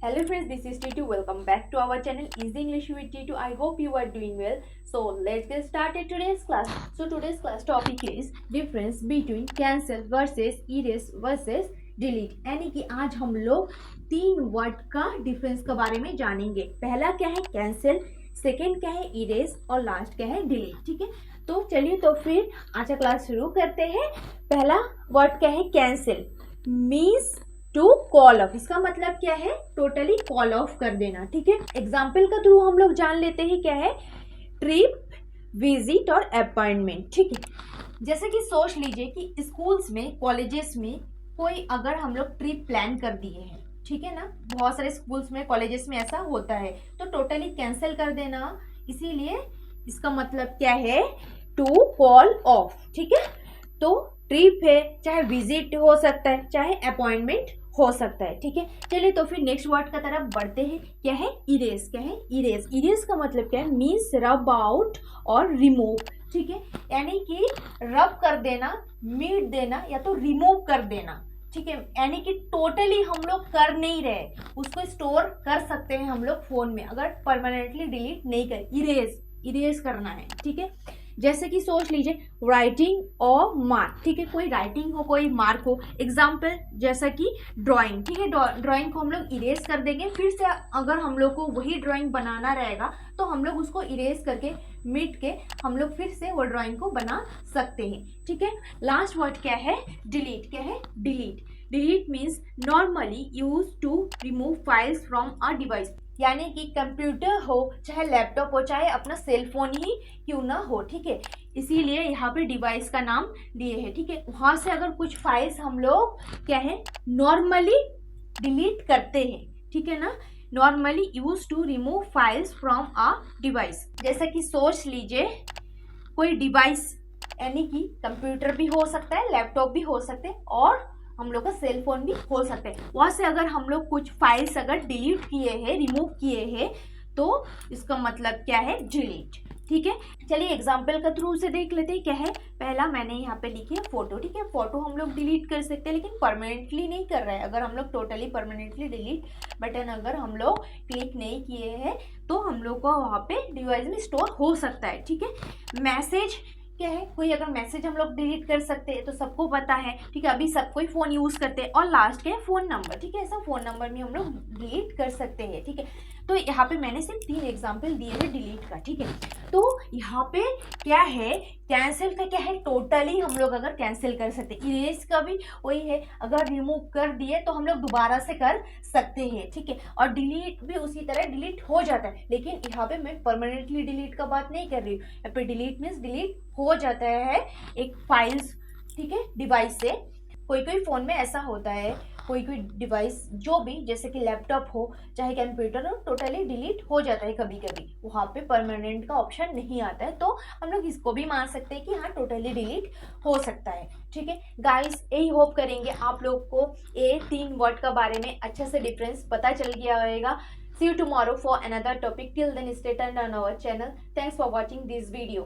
Hello friends, this is Titu. Welcome back to our channel Easy English with Titu. I hope you are doing well. So let's get started today's class. So today's class topic is difference between cancel versus erase versus delete. यानी कि आज हम लोग तीन word का difference के बारे में जानेंगे. पहला क्या है कैंसिल, सेकेंड क्या है इरेज और लास्ट क्या है डिलीट. ठीक है, तो चलिए तो फिर आज का क्लास शुरू करते हैं. पहला वर्ड क्या है cancel. Means to call off. इसका मतलब क्या है टोटली कॉल ऑफ कर देना. ठीक है, एग्जाम्पल का थ्रू हम लोग जान लेते हैं क्या है ट्रिप, विजिट और अपॉइंटमेंट. ठीक है, जैसे कि सोच लीजिए कि स्कूल्स में कॉलेजेस में कोई अगर हम लोग ट्रिप प्लान कर दिए हैं, ठीक है ना, बहुत सारे स्कूल्स में कॉलेजेस में ऐसा होता है, तो टोटली कैंसिल कर देना. इसीलिए इसका मतलब क्या है टू कॉल ऑफ. ठीक है, तो ट्रिप है, चाहे विजिट हो सकता है, चाहे अपॉइंटमेंट हो सकता है. ठीक है, चलिए तो फिर नेक्स्ट वर्ड का तरफ बढ़ते हैं. क्या है इरेज. क्या है इरेज. इरेज का मतलब क्या है मीन्स रब आउट और रिमूव. ठीक है, यानी कि रब कर देना, मीट देना या तो रिमूव कर देना. ठीक है, यानी कि टोटली हम लोग कर नहीं रहे, उसको स्टोर कर सकते हैं हम लोग फोन में अगर परमानेंटली डिलीट नहीं कर. इरेज करना है. ठीक है, जैसे कि सोच लीजिए राइटिंग और मार्क. ठीक है, कोई राइटिंग हो कोई मार्क हो. एग्जाम्पल जैसा कि ड्राइंग. ठीक है, ड्राइंग को हम लोग इरेज कर देंगे. फिर से अगर हम लोग को वही ड्राइंग बनाना रहेगा तो हम लोग उसको इरेज करके मिट के हम लोग फिर से वो ड्राइंग को बना सकते हैं. ठीक है, लास्ट वर्ड क्या है डिलीट. क्या है delete. Delete means normally use to remove files from a device. यानी कि कंप्यूटर हो, चाहे लैपटॉप हो, चाहे अपना सेल फोन ही क्यों ना हो. ठीक है, इसीलिए यहाँ पे डिवाइस का नाम दिए है. ठीक है, वहां से अगर कुछ फाइल्स हम लोग क्या है नॉर्मली डिलीट करते हैं. ठीक है ना, normally use to remove files from a device. जैसे कि सोच लीजिए कोई डिवाइस यानी कि कंप्यूटर भी हो सकता है, लैपटॉप भी हो सकते हैं और हम लोग का सेल फोन भी हो सकते हैं. वहां से अगर हम लोग कुछ फाइल्स अगर डिलीट किए हैं, रिमूव किए हैं, तो इसका मतलब क्या है डिलीट. ठीक है, चलिए एग्जाम्पल का थ्रू से देख लेते हैं. क्या है पहला मैंने यहाँ पे लिखी है फोटो. ठीक है, फोटो हम लोग डिलीट कर सकते हैं लेकिन परमानेंटली नहीं कर रहे हैं. अगर हम लोग टोटली परमानेंटली डिलीट बटन अगर हम लोग क्लिक नहीं किए हैं तो हम लोग को वहाँ पे डिवाइस में स्टोर हो सकता है. ठीक है, मैसेज क्या है कोई अगर मैसेज हम लोग डिलीट कर सकते हैं तो सबको पता है. ठीक है, अभी सब कोई फोन यूज करते हैं. और लास्ट क्या है फोन नंबर. ठीक है, ऐसा फोन नंबर भी हम लोग डिलीट कर सकते हैं. ठीक है, तो यहाँ पे मैंने सिर्फ 3 एग्जाम्पल दिए हैं डिलीट का. ठीक है, तो यहाँ पे क्या है कैंसिल का क्या है टोटली हम लोग अगर कैंसिल कर सकते हैं. इरेज का भी वही है, अगर रिमूव कर दिए तो हम लोग दोबारा से कर सकते हैं. ठीक है, और डिलीट भी उसी तरह डिलीट हो जाता है. लेकिन यहाँ पे मैं परमानेंटली डिलीट का बात नहीं कर रही हूँ. यहाँ पे डिलीट मीन्स डिलीट हो जाता है एक फाइल्स. ठीक है, डिवाइस से. कोई फोन में ऐसा होता है, कोई डिवाइस जो भी जैसे कि लैपटॉप हो चाहे कंप्यूटर हो टोटली डिलीट हो जाता है. कभी कभी वहाँ पे परमानेंट का ऑप्शन नहीं आता है, तो हम लोग इसको भी मान सकते हैं कि हाँ टोटली डिलीट हो सकता है. ठीक है गाइस, यही होप करेंगे आप लोग को ये 3 वर्ड का बारे में अच्छे से डिफरेंस पता चल गया होगा. See you tomorrow for another topic. Till then, stay tuned on our channel. Thanks for watching this video.